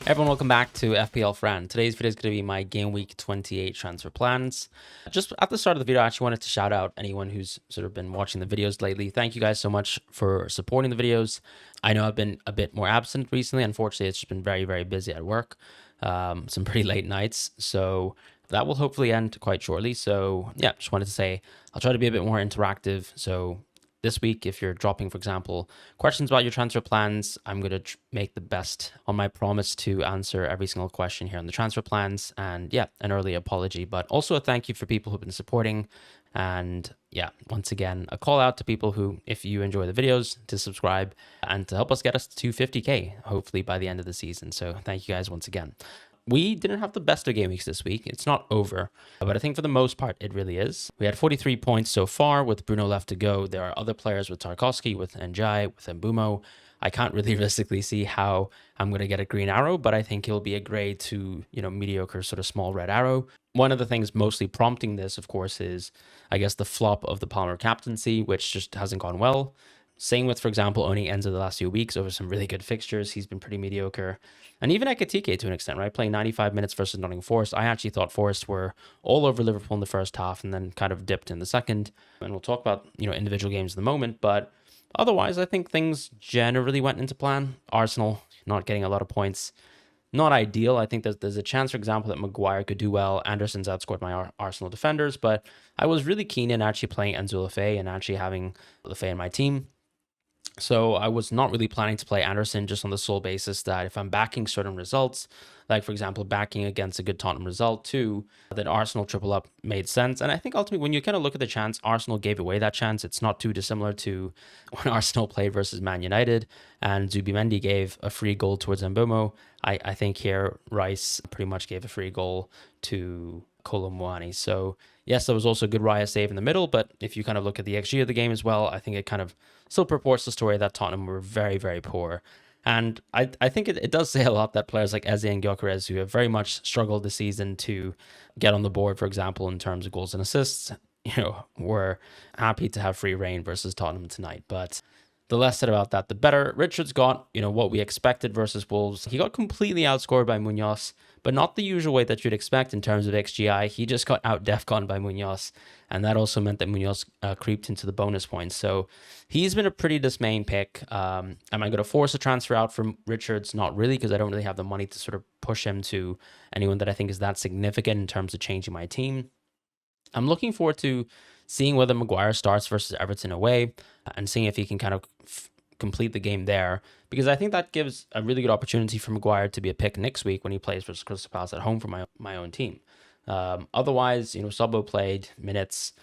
Everyone, welcome back to FPL Fran. Today's video is going to be my Gameweek 28 transfer plans. Just at the start of the video, I actually wanted to shout out anyone who's sort of been watching the videos lately. Thank you guys so much for supporting the videos. I know I've been a bit more absent recently. Unfortunately, it's just been very, very busy at work. Some pretty late nights. So that will hopefully end quite shortly. So yeah, just wanted to say I'll try to be a bit more interactive. So this week, if you're dropping, for example, questions about your transfer plans, I'm going to make the best on my promise to answer every single question here on the transfer plans. And yeah, an early apology, but also a thank you for people who've been supporting. And yeah, once again, a call out to people who, if you enjoy the videos, to subscribe and to help us get us to 50K, hopefully by the end of the season. So thank you guys once again. We didn't have the best of game weeks this week. It's not over, but I think for the most part, it really is. We had 43 points so far with Bruno left to go. There are other players with Tarkowski, with Njai, with Mbumo. I can't really realistically see how I'm going to get a green arrow, but I think it'll be a gray to, mediocre sort of small red arrow. One of the things mostly prompting this, of course, is, I guess, the flop of the Palmer captaincy, which just hasn't gone well. Same with, for example, owning Enzo the last few weeks over some really good fixtures. He's been pretty mediocre. And even Ekitike to an extent, right? Playing 95 minutes versus Nottingham Forest. I actually thought Forest were all over Liverpool in the first half and then kind of dipped in the second. And we'll talk about, individual games in the moment. But otherwise, I think things generally went into plan. Arsenal not getting a lot of points. Not ideal. I think there's a chance, for example, that Maguire could do well. Anderson's outscored my Arsenal defenders. But I was really keen in actually playing Enzo Lefebvre and actually having Lefebvre in my team. So I was not really planning to play Anderson just on the sole basis that if I'm backing certain results, like for example, backing against a good Tottenham result too, that Arsenal triple up made sense. And I think ultimately when you kind of look at the chance, Arsenal gave away that chance. It's not too dissimilar to when Arsenal played versus Man United and Zubimendi gave a free goal towards Mbumo. I think here Rice pretty much gave a free goal to Kolo Muani. So yes, there was also a good Raya save in the middle, but if you kind of look at the XG of the game as well, I think it kind of still purports the story that Tottenham were very, very poor. And I think it does say a lot that players like Eze and Gyökeres, who have very much struggled this season to get on the board, for example, in terms of goals and assists, were happy to have free reign versus Tottenham tonight. But the less said about that, the better. Richards got, what we expected versus Wolves. He got completely outscored by Munoz, but not the usual way that you'd expect in terms of XGI. He just got out defconned by Munoz, and that also meant that Munoz creeped into the bonus points. So he's been a pretty dismaying pick. Am I going to force a transfer out from Richards? Not really, because I don't really have the money to sort of push him to anyone that I think is that significant in terms of changing my team. I'm looking forward to seeing whether Maguire starts versus Everton away and seeing if he can kind of complete the game there, because I think that gives a really good opportunity for Maguire to be a pick next week when he plays versus Crystal Palace at home for my own team. Otherwise, Sabo played minutes,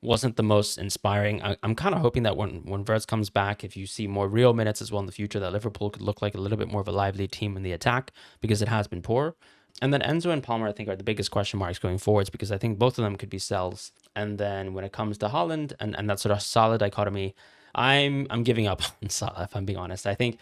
wasn't the most inspiring. I'm kind of hoping that when Wirtz comes back, if you see more real minutes as well in the future, that Liverpool could look like a little bit more of a lively team in the attack, because it has been poor. And then Enzo and Palmer, I think, are the biggest question marks going forwards, because I think both of them could be sells. And then when it comes to Haaland and that sort of solid dichotomy, I'm giving up on Salah, if I'm being honest. I think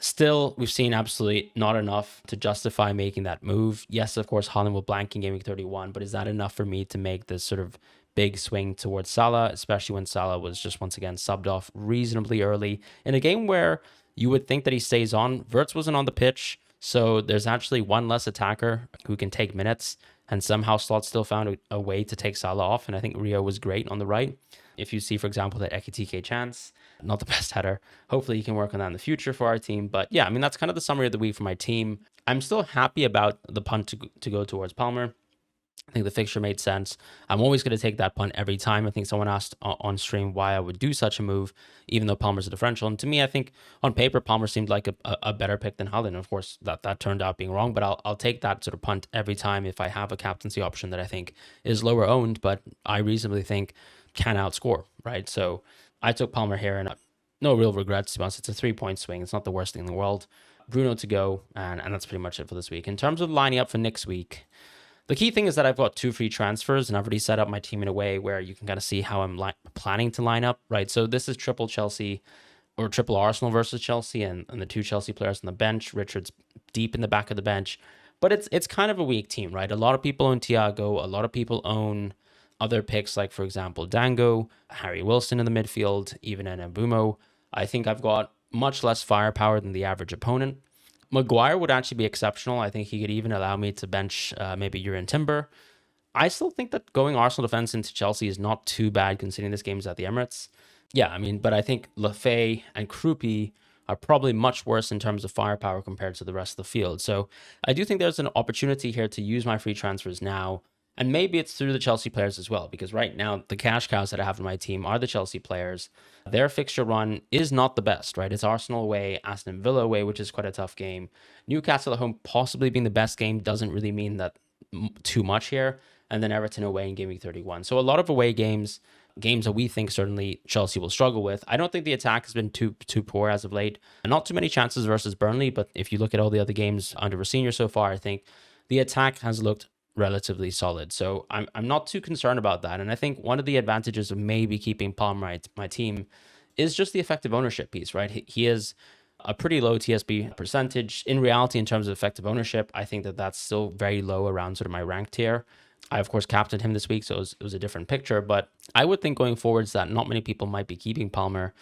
still we've seen absolutely not enough to justify making that move. Yes, of course, Haaland will blank in Game Week 31, but is that enough for me to make this sort of big swing towards Salah, especially when Salah was just once again subbed off reasonably early in a game where you would think that he stays on? Wirtz wasn't on the pitch, so there's actually one less attacker who can take minutes, and somehow Slot still found a way to take Salah off, and I think Rio was great on the right. If you see, for example, that Ekitike chance, not the best header. Hopefully he can work on that in the future for our team. But yeah, I mean, that's kind of the summary of the week for my team. I'm still happy about the punt to go towards Palmer. I think the fixture made sense. I'm always going to take that punt every time. I think someone asked on stream why I would do such a move, even though Palmer's a differential. And to me, I think on paper, Palmer seemed like a better pick than Haaland. Of course, that turned out being wrong, but I'll take that sort of punt every time if I have a captaincy option that I think is lower owned, but I reasonably think can outscore, right? So I took Palmer here, and no real regrets, to be honest. It's a 3-point swing. It's not the worst thing in the world. Bruno to go, and that's pretty much it for this week. In terms of lining up for next week, the key thing is that I've got 2 free transfers, and I've already set up my team in a way where you can kind of see how I'm planning to line up, right? So this is triple Chelsea or triple Arsenal versus Chelsea, and the 2 Chelsea players on the bench. Richards deep in the back of the bench, but it's kind of a weak team, right? A lot of people own Thiago, a lot of people own other picks, like for example Dango, Harry Wilson in the midfield, even an Mbumo. I think I've got much less firepower than the average opponent. Maguire would actually be exceptional. I think he could even allow me to bench maybe Ewan Timber. I still think that going Arsenal defense into Chelsea is not too bad considering this game is at the Emirates. Yeah, I mean, but I think Lafay and Krupi are probably much worse in terms of firepower compared to the rest of the field. So I do think there's an opportunity here to use my free transfers now. And maybe it's through the Chelsea players as well, because right now the cash cows that I have in my team are the Chelsea players. Their fixture run is not the best, right? It's Arsenal away, Aston Villa away, which is quite a tough game. Newcastle at home possibly being the best game doesn't really mean that too much here. And then Everton away in Game Week 31. So a lot of away games that we think certainly Chelsea will struggle with. I don't think the attack has been too poor as of late. Not too many chances versus Burnley, but if you look at all the other games under Senior so far, I think the attack has looked relatively solid. So I'm not too concerned about that. And I think one of the advantages of maybe keeping Palmer my team is just the effective ownership piece, right? He is a pretty low TSB percentage. In reality, in terms of effective ownership, I think that that's still very low around sort of my ranked tier. I, of course, captained him this week, so it was a different picture. But I would think going forwards that not many people might be keeping Palmer.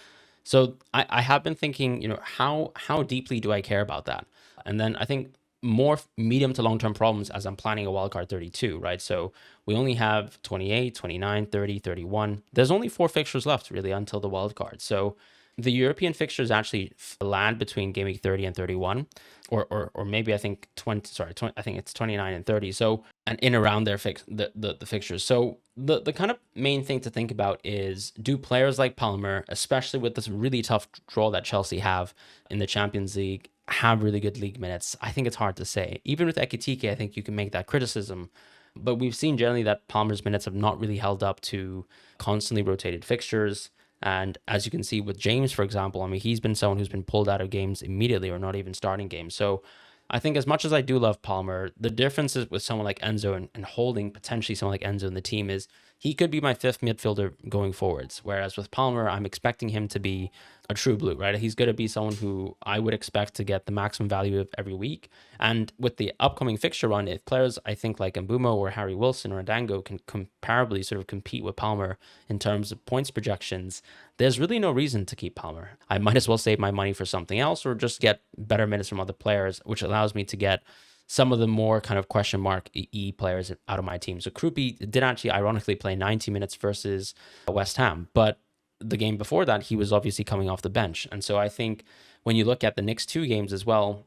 So I have been thinking, how deeply do I care about that? And then I think more medium to long-term problems as I'm planning a wildcard 32, right? So we only have 28, 29, 30, 31. There's only 4 fixtures left, really, until the wildcard. So the European fixtures actually land between Game Week 30 and 31, or maybe I think 20. Sorry, 20, I think it's 29 and 30. So and in around their the fixtures. So the kind of main thing to think about is, do players like Palmer, especially with this really tough draw that Chelsea have in the Champions League, have really good league minutes? I think it's hard to say. Even with Ekitike, I think you can make that criticism. But we've seen generally that Palmer's minutes have not really held up to constantly rotated fixtures. And as you can see with James, for example, I mean, he's been someone who's been pulled out of games immediately or not even starting games. So I think as much as I do love Palmer, the difference is with someone like Enzo and holding potentially someone like Enzo in the team is he could be my 5th midfielder going forwards. Whereas with Palmer, I'm expecting him to be a true blue, right? He's going to be someone who I would expect to get the maximum value of every week. And with the upcoming fixture run, if players I think like Mbumo or Harry Wilson or Adango can comparably sort of compete with Palmer in terms of points projections, there's really no reason to keep Palmer. I might as well save my money for something else or just get better minutes from other players, which allows me to get some of the more kind of question mark players out of my team. So Krupi did actually ironically play 90 minutes versus West Ham, but the game before that, he was obviously coming off the bench. And so I think when you look at the next 2 games as well,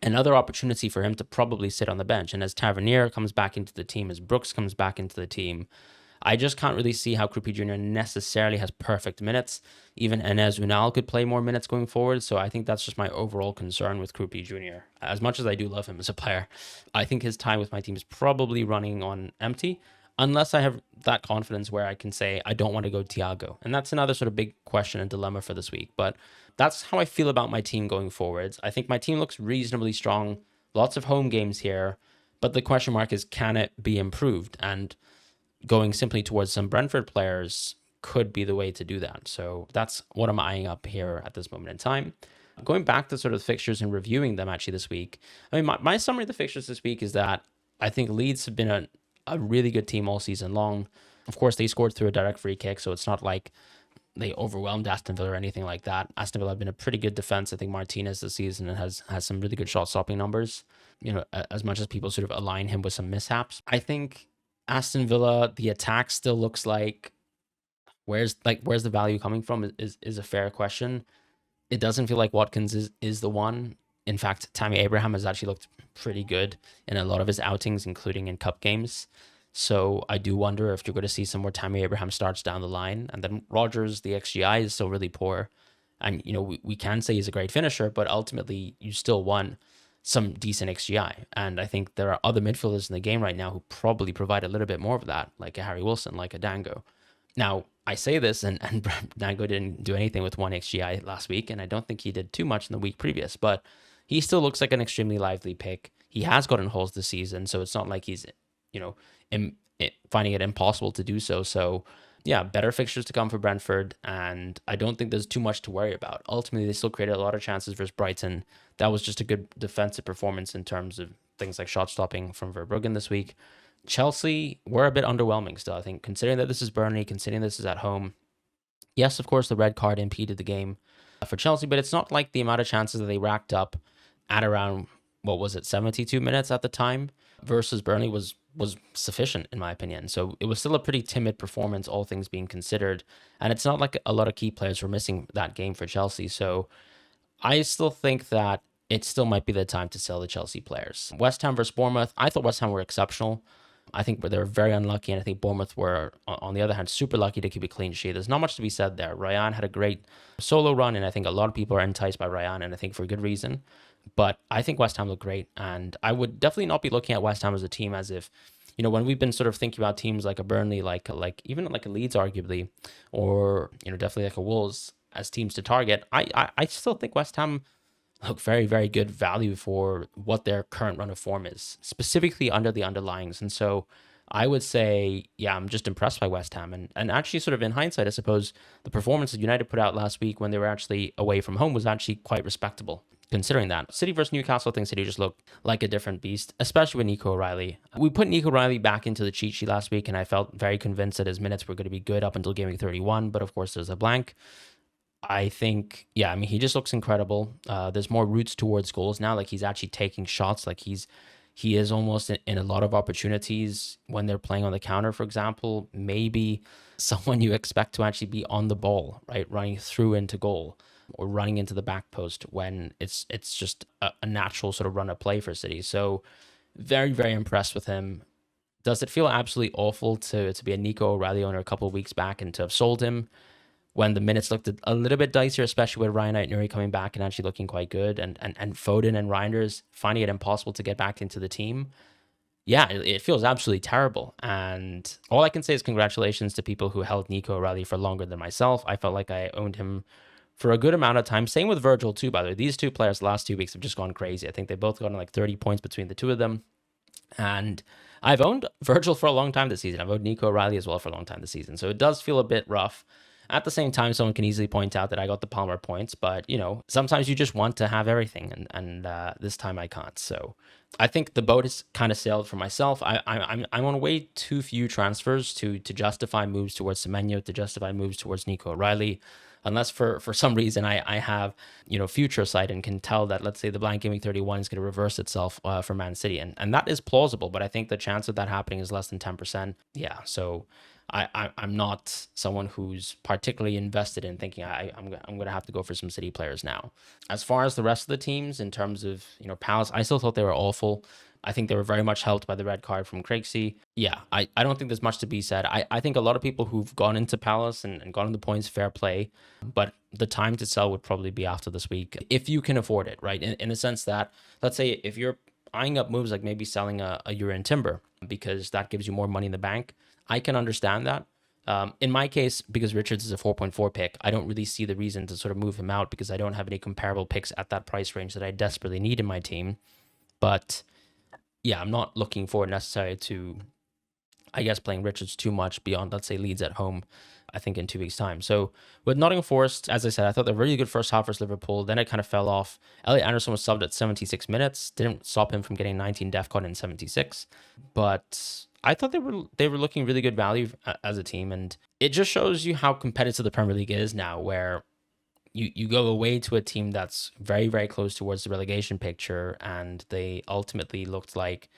another opportunity for him to probably sit on the bench. And as Tavernier comes back into the team, as Brooks comes back into the team, I just can't really see how Krupi Jr. necessarily has perfect minutes. Even Enes Unal could play more minutes going forward. So I think that's just my overall concern with Krupi Jr. As much as I do love him as a player, I think his time with my team is probably running on empty, unless I have that confidence where I can say I don't want to go Thiago. And that's another sort of big question and dilemma for this week. But that's how I feel about my team going forwards. I think my team looks reasonably strong. Lots of home games here. But the question mark is, can it be improved? And going simply towards some Brentford players could be the way to do that. So that's what I'm eyeing up here at this moment in time. Going back to sort of the fixtures and reviewing them actually this week, I mean, my summary of the fixtures this week is that I think Leeds have been a really good team all season long. Of course, they scored through a direct free kick, so it's not like they overwhelmed Aston Villa or anything like that. Aston Villa have been a pretty good defense. I think Martinez this season has some really good shot stopping numbers, as much as people sort of align him with some mishaps. I think Aston Villa, the attack still looks like where's the value coming from is a fair question. It doesn't feel like Watkins is the one. In fact, Tammy Abraham has actually looked pretty good in a lot of his outings, including in cup games. So I do wonder if you're going to see some more Tammy Abraham starts down the line. And then Rodgers, the XGI is still really poor. And, we can say he's a great finisher, but ultimately you still want some decent XGI. And I think there are other midfielders in the game right now who probably provide a little bit more of that, like a Harry Wilson, like a Dango. Now, I say this, and Dango didn't do anything with 1 XGI last week, and I don't think he did too much in the week previous, but he still looks like an extremely lively pick. He has gotten holes this season, so it's not like he's, finding it impossible to do so. So, yeah, better fixtures to come for Brentford, and I don't think there's too much to worry about. Ultimately, they still created a lot of chances versus Brighton. That was just a good defensive performance in terms of things like shot stopping from Verbruggen this week. Chelsea were a bit underwhelming still, I think, considering that this is Burnley, considering this is at home. Yes, of course, the red card impeded the game for Chelsea, but it's not like the amount of chances that they racked up at around, what was it, 72 minutes at the time versus Burnley was sufficient in my opinion. So it was still a pretty timid performance, all things being considered. And it's not like a lot of key players were missing that game for Chelsea. So I still think that it still might be the time to sell the Chelsea players. West Ham versus Bournemouth, I thought West Ham were exceptional. I think they were very unlucky, and I think Bournemouth were, on the other hand, super lucky to keep a clean sheet. There's not much to be said there. Ryan had a great solo run, and I think a lot of people are enticed by Ryan, and I think for good reason. But I think West Ham look great, and I would definitely not be looking at West Ham as a team as if, when we've been sort of thinking about teams like a Burnley, like even like a Leeds, arguably, or definitely like a Wolves as teams to target. I still think West Ham look very, very good value for what their current run of form is, specifically under the underlyings. And so I would say, yeah, I'm just impressed by West Ham. And actually, sort of in hindsight, I suppose the performance that United put out last week when they were actually away from home was actually quite respectable, considering that. City versus Newcastle, I think City just looked like a different beast, especially with Nico O'Reilly. We put Nico O'Reilly back into the cheat sheet last week, and I felt very convinced that his minutes were going to be good up until Gameweek 31. But of course, there's a blank. I think, yeah, I mean, he just looks incredible. There's more routes towards goals now. Like, he's actually taking shots. Like, he is almost in a lot of opportunities when they're playing on the counter, for example. Maybe someone you expect to actually be on the ball, right, running through into goal or running into the back post when it's just a natural sort of run of play for City. So very, very impressed with him. Does it feel absolutely awful to be a Nico O'Reilly owner a couple of weeks back and to have sold him when the minutes looked a little bit dicier, especially with Ryan Knight-Nuri coming back and actually looking quite good, and Foden and Reinders finding it impossible to get back into the team? Yeah, it feels absolutely terrible. And all I can say is congratulations to people who held Nico O'Reilly for longer than myself. I felt like I owned him for a good amount of time. Same with Virgil too, by the way. These two players the last 2 weeks have just gone crazy. I think they both gotten like 30 points between the two of them. And I've owned Virgil for a long time this season. I've owned Nico O'Reilly as well for a long time this season. So it does feel a bit rough. At the same time, someone can easily point out that I got the Palmer points, but sometimes you just want to have everything, and this time I can't. So I think the boat is kind of sailed for myself. I'm on way too few transfers to justify moves towards Semenyo, to justify moves towards Nico O'Reilly, unless for some reason I have future sight and can tell that, let's say, the blank Gameweek 31 is going to reverse itself for Man City, and that is plausible, but I think the chance of that happening is less than 10%. Yeah, so I'm not someone who's particularly invested in thinking I'm going to have to go for some City players now. As far as the rest of the teams, in terms of Palace, I still thought they were awful. I think they were very much helped by the red card from Craigsy. Yeah, I don't think there's much to be said. I think a lot of people who've gone into Palace and gone into points, fair play, but the time to sell would probably be after this week, if you can afford it, right? In the sense that, let's say, if you're eyeing up moves like maybe selling a Euro in Timber, because that gives you more money in the bank, I can understand that. In my case, because Richards is a 4.4 pick, I don't really see the reason to sort of move him out because I don't have any comparable picks at that price range that I desperately need in my team. But yeah, I'm not looking forward necessarily to, I guess, playing Richards too much beyond, let's say, Leeds at home, I think in 2 weeks' time. So with Nottingham Forest, as I said, I thought they were really good first half versus Liverpool. Then it kind of fell off. Elliot Anderson was subbed at 76 minutes. Didn't stop him from getting 19 DEFCON in 76. But I thought they were looking really good value as a team. And it just shows you how competitive the Premier League is now, where you go away to a team that's very, very close towards the relegation picture, and they ultimately looked like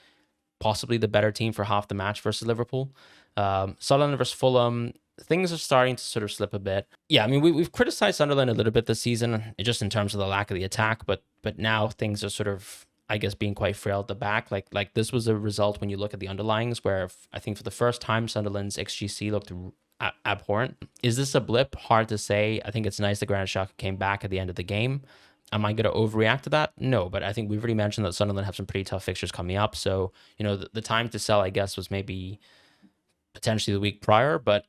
possibly the better team for half the match versus Liverpool. Sunderland versus Fulham, things are starting to sort of slip a bit. Yeah, I mean, we've criticized Sunderland a little bit this season, just in terms of the lack of the attack, but now things are sort of, I guess, being quite frail at the back. Like this was a result when you look at the underlyings, where I think for the first time Sunderland's XGC looked abhorrent. Is this a blip? Hard to say. I think it's nice that Granit Xhaka came back at the end of the game. Am I going to overreact to that? No, but I think we've already mentioned that Sunderland have some pretty tough fixtures coming up. So, the time to sell, I guess, was maybe potentially the week prior, but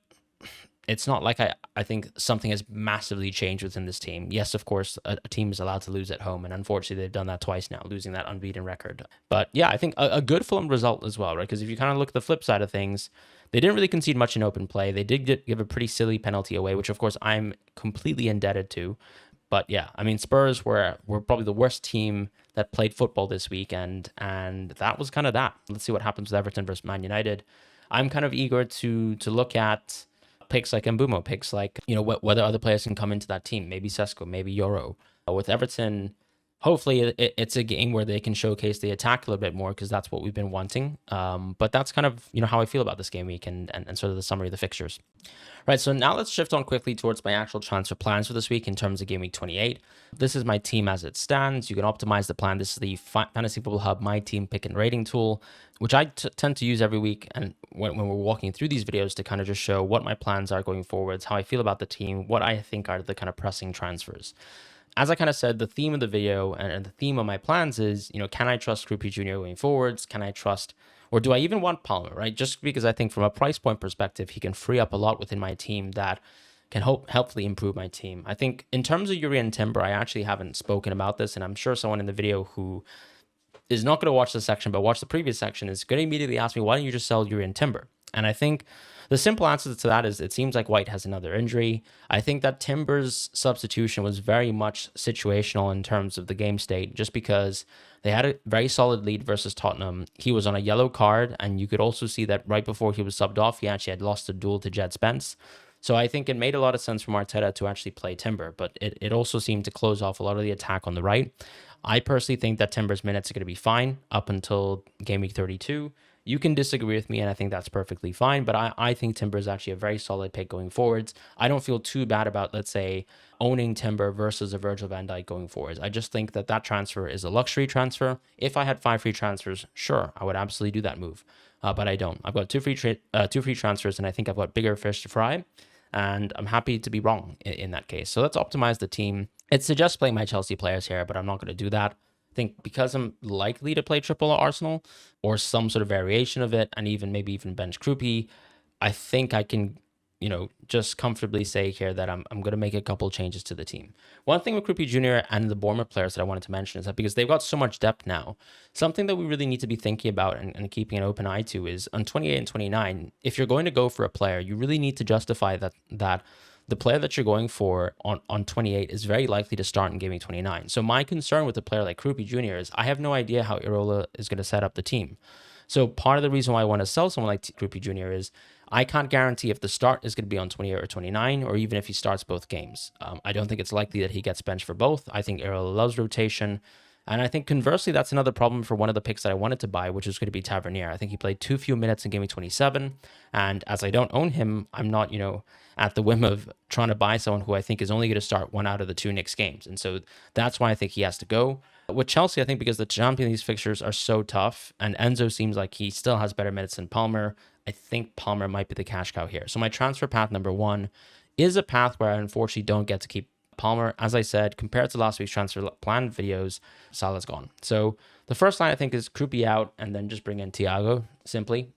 it's not like I think something has massively changed within this team. Yes, of course, a team is allowed to lose at home, and unfortunately, they've done that twice now, losing that unbeaten record. But yeah, I think a good Fulham result as well, right? Because if you kind of look at the flip side of things, they didn't really concede much in open play. They did give a pretty silly penalty away, which of course I'm completely indebted to. But yeah, I mean, Spurs were probably the worst team that played football this week, and that was kind of that. Let's see what happens with Everton versus Man United. I'm kind of eager to look at picks like Mbumo, picks like, whether other players can come into that team, maybe Sesko, maybe Yoro. With Everton, hopefully it's a game where they can showcase the attack a little bit more, because that's what we've been wanting. But that's kind of, how I feel about this game week, and sort of the summary of the fixtures. Right, so now let's shift on quickly towards my actual transfer plans for this week in terms of Game Week 28. This is my team as it stands. You can optimize the plan. This is the Fantasy Football Hub My Team Pick and Rating tool, which I tend to use every week, and when we're walking through these videos, to kind of just show what my plans are going forwards, how I feel about the team, what I think are the kind of pressing transfers. As I kind of said, the theme of the video and the theme of my plans is, can I trust Krupi Jr. going forwards? Can I trust, or do I even want Palmer, right? Just because I think from a price point perspective, he can free up a lot within my team that can hopefully improve my team. I think in terms of Uri and Timber, I actually haven't spoken about this, and I'm sure someone in the video who is not going to watch this section, but watch the previous section, is going to immediately ask me, why don't you just sell Uri and Timber? And I think the simple answer to that is it seems like White has another injury. I think that Timber's substitution was very much situational in terms of the game state, just because they had a very solid lead versus Tottenham. He was on a yellow card, and you could also see that right before he was subbed off, he actually had lost a duel to Jed Spence. So I think it made a lot of sense for Arteta to actually play Timber, but it also seemed to close off a lot of the attack on the right. I personally think that Timber's minutes are going to be fine up until Game Week 32. You can disagree with me, and I think that's perfectly fine, but I think Timber is actually a very solid pick going forwards. I don't feel too bad about, let's say, owning Timber versus a Virgil van Dijk going forwards. I just think that transfer is a luxury transfer. If I had 5 free transfers, sure, I would absolutely do that move, but I don't. I've got two free transfers, and I think I've got bigger fish to fry, and I'm happy to be wrong in that case. So let's optimize the team. It suggests playing my Chelsea players here, but I'm not going to do that. I think because I'm likely to play triple at Arsenal or some sort of variation of it, and maybe even bench Krupi, I think I can, just comfortably say here that I'm going to make a couple changes to the team. One thing with Krupi Jr. and the Bournemouth players that I wanted to mention is that because they've got so much depth now, something that we really need to be thinking about and keeping an open eye to is on 28 and 29, if you're going to go for a player, you really need to justify that the player that you're going for on 28 is very likely to start in Game Week 29. So my concern with a player like Krupi Jr. is I have no idea how Irola is going to set up the team. So part of the reason why I want to sell someone like Krupi Jr. is I can't guarantee if the start is going to be on 28 or 29, or even if he starts both games. I don't think it's likely that he gets benched for both. I think Irola loves rotation. And I think conversely, that's another problem for one of the picks that I wanted to buy, which is going to be Tavernier. I think he played too few minutes in Game Week 27. And as I don't own him, I'm not, at the whim of trying to buy someone who I think is only going to start one out of the 2 Knicks games. And so that's why I think he has to go. With Chelsea, I think because the Champions League fixtures are so tough, and Enzo seems like he still has better minutes than Palmer, I think Palmer might be the cash cow here. So my transfer path number 1 is a path where I unfortunately don't get to keep Palmer. As I said, compared to last week's transfer plan videos, Salah's gone. So the first line I think is Krupi out and then just bring in Thiago simply.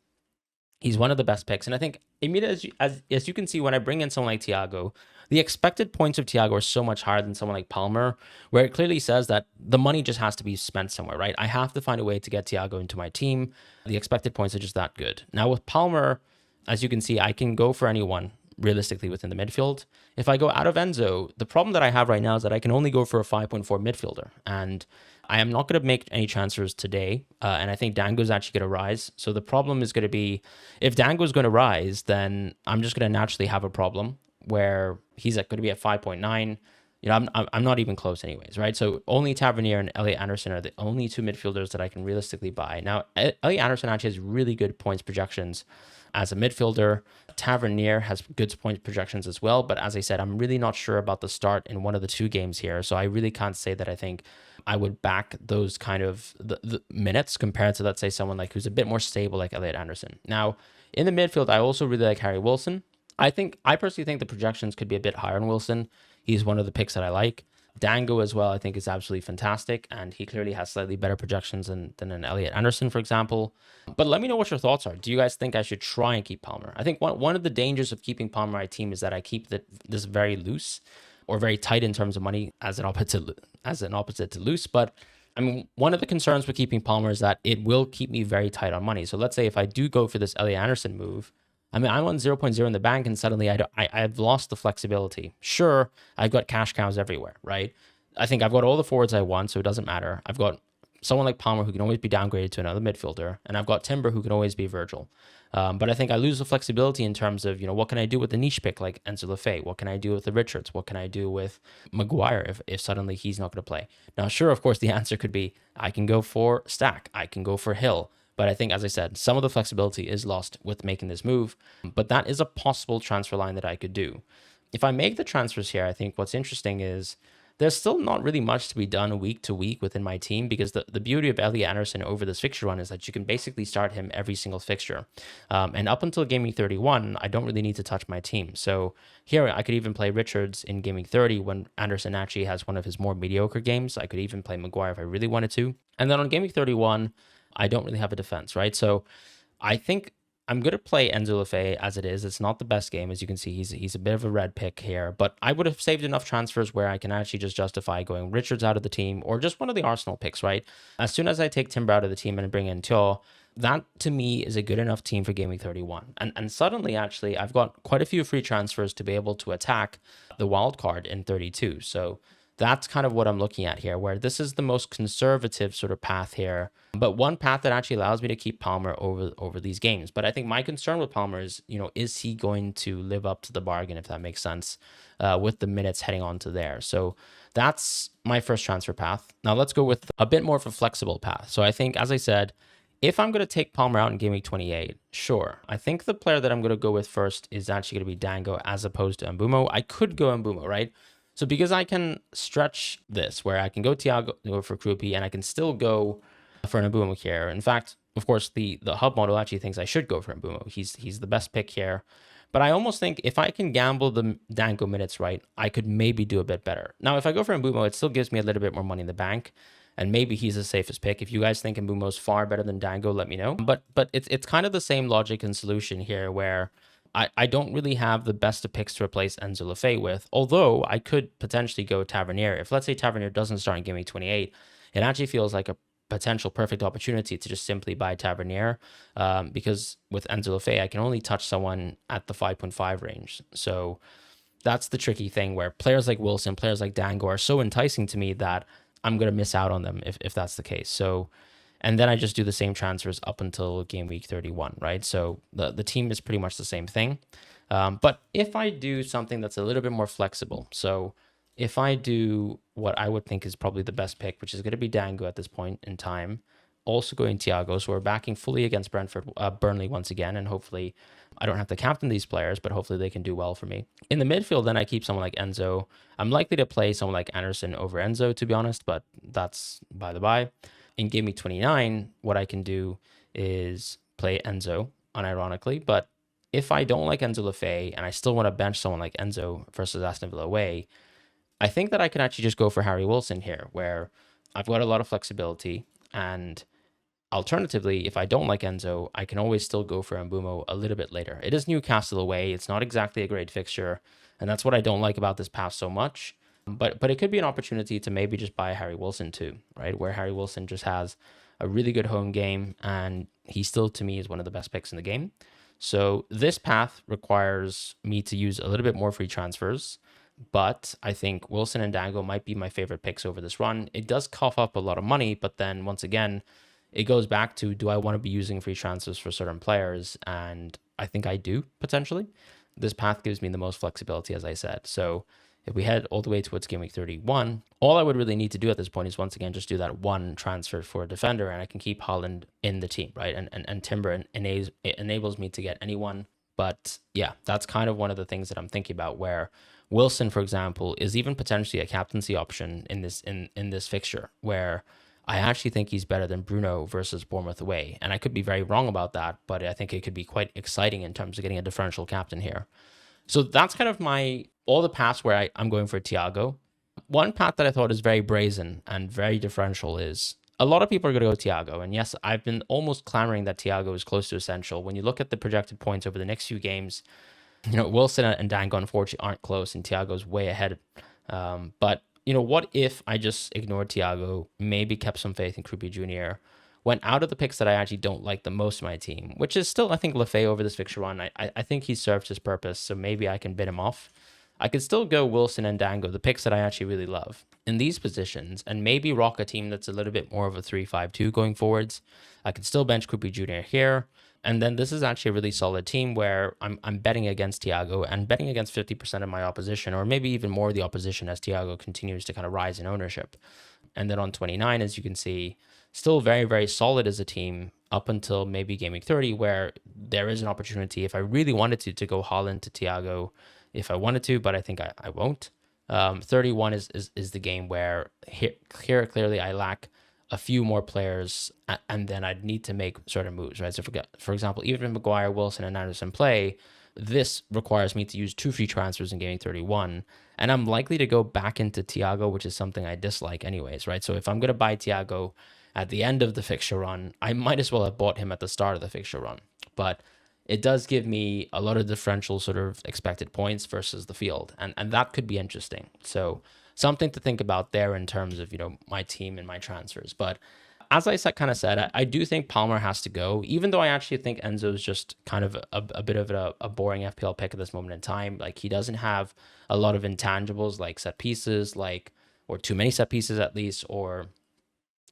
He's one of the best picks. And I think immediately, as you can see, when I bring in someone like Thiago, the expected points of Thiago are so much higher than someone like Palmer, where it clearly says that the money just has to be spent somewhere, right? I have to find a way to get Thiago into my team. The expected points are just that good. Now with Palmer, as you can see, I can go for anyone realistically within the midfield. If I go out of Enzo, the problem that I have right now is that I can only go for a 5.4 midfielder, and I am not going to make any transfers today, and I think Dango's actually going to rise. So the problem is going to be, if Dango's going to rise, then I'm just going to naturally have a problem where he's going to be at 5.9. I'm not even close anyways, right? So only Tavernier and Elliot Anderson are the only 2 midfielders that I can realistically buy. Now, Elliot Anderson actually has really good points projections as a midfielder. Tavernier has good point projections as well, but as I said, I'm really not sure about the start in one of the 2 games here, so I really can't say that I think I would back those kind of the minutes compared to, let's say, someone like who's a bit more stable like Elliot Anderson. Now, in the midfield, I also really like Harry Wilson. I personally think the projections could be a bit higher on Wilson. He's one of the picks that I like. Dango as well, I think, is absolutely fantastic, and he clearly has slightly better projections than an Elliot Anderson, for example. But let me know what your thoughts are. Do you guys think I should try and keep Palmer? I think one of the dangers of keeping Palmer on my team is that I keep this very loose or very tight in terms of money as an opposite to loose. But I mean, one of the concerns with keeping Palmer is that it will keep me very tight on money. So let's say if I do go for this Elliot Anderson move, I mean, I'm on 0.0 in the bank, and suddenly I've lost the flexibility. Sure, I've got cash cows everywhere, right? I think I've got all the forwards I want, so it doesn't matter. I've got someone like Palmer who can always be downgraded to another midfielder, and I've got Timber who can always be Virgil. But I think I lose the flexibility in terms of, what can I do with the niche pick like Enzo Lefebvre? What can I do with the Richards? What can I do with Maguire if suddenly he's not going to play? Now, sure, of course, the answer could be I can go for Stack. I can go for Hill. But I think, as I said, some of the flexibility is lost with making this move. But that is a possible transfer line that I could do. If I make the transfers here, I think what's interesting is there's still not really much to be done week to week within my team, because the beauty of Elliot Anderson over this fixture run is that you can basically start him every single fixture. And up until Game Week 31, I don't really need to touch my team. So here I could even play Richards in Game Week 30 when Anderson actually has one of his more mediocre games. I could even play Maguire if I really wanted to. And then on Game Week 31, I don't really have a defense, right? So I think I'm going to play Enzo Lefebvre as it is. It's not the best game. As you can see, he's a bit of a red pick here, but I would have saved enough transfers where I can actually just justify going Richards out of the team or just one of the Arsenal picks, right? As soon as I take Timber out of the team and bring in Teo, that to me is a good enough team for Game Week 31. And suddenly, actually, I've got quite a few free transfers to be able to attack the wild card in 32. So that's kind of what I'm looking at here, where this is the most conservative sort of path here, but one path that actually allows me to keep Palmer over these games. But I think my concern with Palmer is, is he going to live up to the bargain, if that makes sense, with the minutes heading on to there. So that's my first transfer path. Now let's go with a bit more of a flexible path. So I think, as I said, if I'm going to take Palmer out in Game Week 28, sure. I think the player that I'm going to go with first is actually going to be Dango as opposed to Mbumo. I could go Mbumo, right? So because I can stretch this where I can go Thiago for Krupi and I can still go for an Mbumo here. In fact, of course, the hub model actually thinks I should go for Mbumo. He's the best pick here. But I almost think if I can gamble the Dango minutes right, I could maybe do a bit better. Now, if I go for Mbumo, it still gives me a little bit more money in the bank. And maybe he's the safest pick. If you guys think Mbumo is far better than Dango, let me know. But it's kind of the same logic and solution here where I don't really have the best of picks to replace Enzo Lefebvre with, although I could potentially go Tavernier. If, let's say, Tavernier doesn't start in Game Week 28, it actually feels like a potential perfect opportunity to just simply buy Tavernier, because with Enzo Lefebvre, I can only touch someone at the 5.5 range. So that's the tricky thing, where players like Wilson, players like Dango are so enticing to me that I'm going to miss out on them if that's the case. So, and then I just do the same transfers up until Game Week 31, right? So the team is pretty much the same thing. But if I do something that's a little bit more flexible, so if I do what I would think is probably the best pick, which is going to be Dango at this point in time, also going Thiago, so we're backing fully against Burnley once again, and hopefully I don't have to captain these players, but hopefully they can do well for me. In the midfield, then I keep someone like Enzo. I'm likely to play someone like Anderson over Enzo, to be honest, but that's by the by. In Game Week 29, what I can do is play Enzo, unironically, but if I don't like Enzo Lefebvre and I still want to bench someone like Enzo versus Aston Villa away, I think that I can actually just go for Harry Wilson here, where I've got a lot of flexibility, and alternatively, if I don't like Enzo, I can always still go for Mbumo a little bit later. It is Newcastle away. It's not exactly a great fixture, and that's what I don't like about this pass so much. But it could be an opportunity to maybe just buy Harry Wilson too, right? Where Harry Wilson just has a really good home game, and he still, to me, is one of the best picks in the game. So this path requires me to use a little bit more free transfers, but I think Wilson and Dango might be my favorite picks over this run. It does cough up a lot of money, but then once again, it goes back to, do I want to be using free transfers for certain players? And I think I do, potentially. This path gives me the most flexibility, as I said. So if we head all the way towards Game Week 31, all I would really need to do at this point is, once again, just do that one transfer for a defender, and I can keep Holland in the team, right? And Timber enables me to get anyone. But yeah, that's kind of one of the things that I'm thinking about, where Wilson, for example, is even potentially a captaincy option in this fixture, where I actually think he's better than Bruno versus Bournemouth away. And I could be very wrong about that, but I think it could be quite exciting in terms of getting a differential captain here. So that's kind of all the paths where I'm going for Thiago. One path that I thought is very brazen and very differential is, a lot of people are going to go Thiago. And yes, I've been almost clamoring that Thiago is close to essential. When you look at the projected points over the next few games, Wilson and Dango unfortunately aren't close, and Thiago's way ahead. But what if I just ignored Thiago, maybe kept some faith in Krupi Jr., went out of the picks that I actually don't like the most of my team, which is still, I think, Lefebvre over this fixture run. I think he served his purpose, so maybe I can bid him off. I could still go Wilson and Dango, the picks that I actually really love. in these positions and maybe rock a team that's a little bit more of a 3-5-2 going forwards. I could still bench Krupi Jr. here. And then this is actually a really solid team where I'm betting against Thiago and betting against 50% of my opposition, or maybe even more of the opposition as Thiago continues to kind of rise in ownership. And then on 29, as you can see, still very, very solid as a team up until maybe Game Week 30, where there is an opportunity, if I really wanted to go Haaland to Thiago if I wanted to, but I think I won't. 31 is the game where here clearly I lack a few more players, and then I'd need to make certain moves, right? So for example, even if Maguire, Wilson, and Anderson play, this requires me to use 2 free transfers in Game 31, and I'm likely to go back into Thiago, which is something I dislike anyways, right? So if I'm going to buy Thiago at the end of the fixture run, I might as well have bought him at the start of the fixture run. But it does give me a lot of differential sort of expected points versus the field, and that could be interesting. So something to think about there in terms of, my team and my transfers. But as I said, I do think Palmer has to go, even though I actually think Enzo is just kind of a bit of a boring FPL pick at this moment in time. Like, he doesn't have a lot of intangibles like set pieces, or too many set pieces at least, or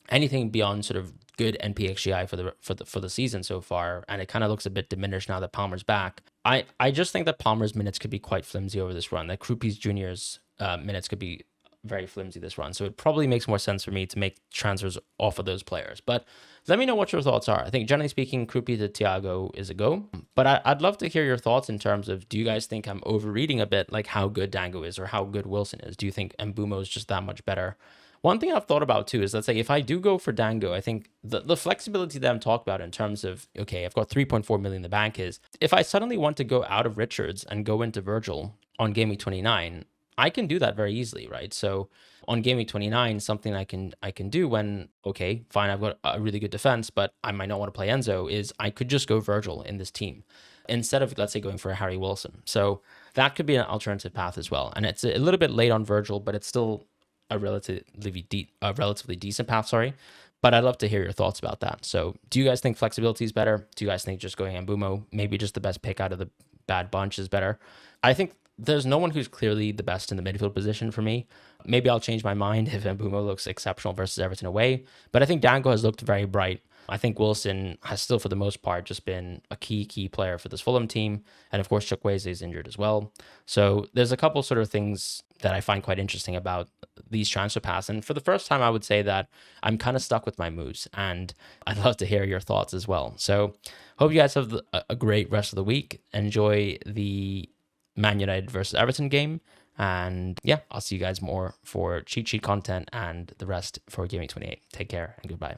anything beyond sort of good NPXGI for the season so far, and it kind of looks a bit diminished now that Palmer's back. I just think that Palmer's minutes could be quite flimsy over this run. That Krupi Jr.'s minutes could be very flimsy this run, so it probably makes more sense for me to make transfers off of those players. But let me know what your thoughts are. I think generally speaking, Krupi to Thiago is a go, but I'd love to hear your thoughts in terms of, do you guys think I'm overreading a bit, like how good Dango is or how good Wilson is? Do you think Mbumo is just that much better? One thing I've thought about too is, let's say if I do go for Dango, I think the flexibility that I'm talking about in terms of, okay, I've got 3.4 million in the bank, is if I suddenly want to go out of Richards and go into Virgil on Game Week 29, I can do that very easily, right? So on Game Week 29, something I can do when, okay, fine, I've got a really good defense, but I might not want to play Enzo, is I could just go Virgil in this team instead of, let's say, going for a Harry Wilson. So that could be an alternative path as well. And it's a little bit late on Virgil, but it's still a relatively decent path, sorry. But I'd love to hear your thoughts about that. So do you guys think flexibility is better? Do you guys think just going Mbumo, maybe just the best pick out of the bad bunch, is better? I think there's no one who's clearly the best in the midfield position for me. Maybe I'll change my mind if Mbumo looks exceptional versus Everton away. But I think Dango has looked very bright. I think Wilson has still, for the most part, just been a key player for this Fulham team. And of course, Chukwueze is injured as well. So there's a couple sort of things that I find quite interesting about these transfer paths. And for the first time, I would say that I'm kind of stuck with my moves. And I'd love to hear your thoughts as well. So hope you guys have a great rest of the week. Enjoy the Man United versus Everton game. And yeah, I'll see you guys more for cheat sheet content and the rest for Gaming 28. Take care and goodbye.